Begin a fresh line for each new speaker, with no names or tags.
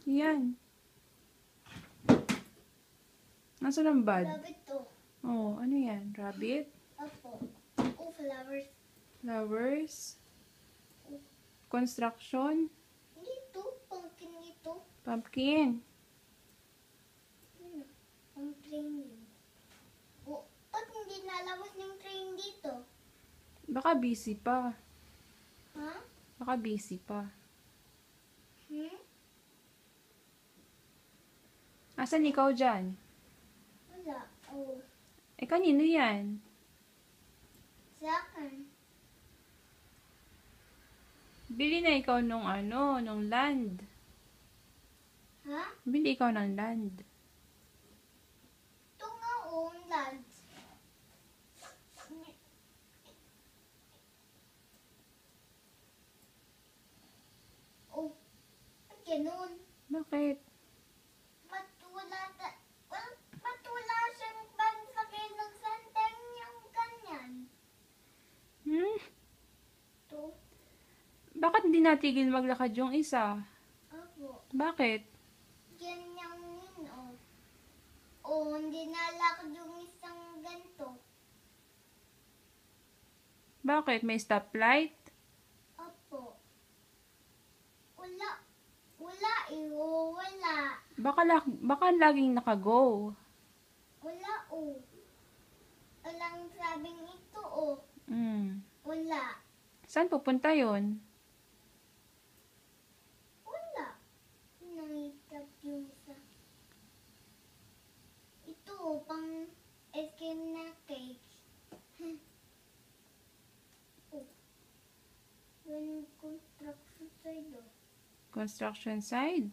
Yan. Nasaan ang bud?
Rabbit to.
Oh, ano yan? Rabbit?
Opo. Oh, flowers.
Flowers? Construction?
Dito, pumpkin dito.
Pumpkin?
Ang train yun. Oh, ba't hindi nalabas yung train dito?
Baka busy pa.
Ha?
Baka busy pa. Asan ikaw dyan?
Wala. Oh,
Eh, kanino yan?
sa akin.
Bili na ikaw nung nung land.
Ha?
Bili ikaw ng land.
Ito nga, oh, lads. Oh, ba't ganun?
Bakit?
Ba't wala siyang pansakay ng santeng yung ganyan? Ito.
Bakit hindi natigil maglakad yung isa?
Opo.
Bakit?
Ganyan yun, oh. Oh, hindi nalakad yung isang ganito.
Bakit? May stoplight?
Opo. Wala. Wala, eh. Oh, wala.
Baka laging nakago.
Wala, oh. Walang sabing ito, oh. Wala.
Saan pupunta yon?
Wala. Nakita yung isa. Ito, oh, pang ice-cream na cake. Oh. When construction side, oh.
Construction side?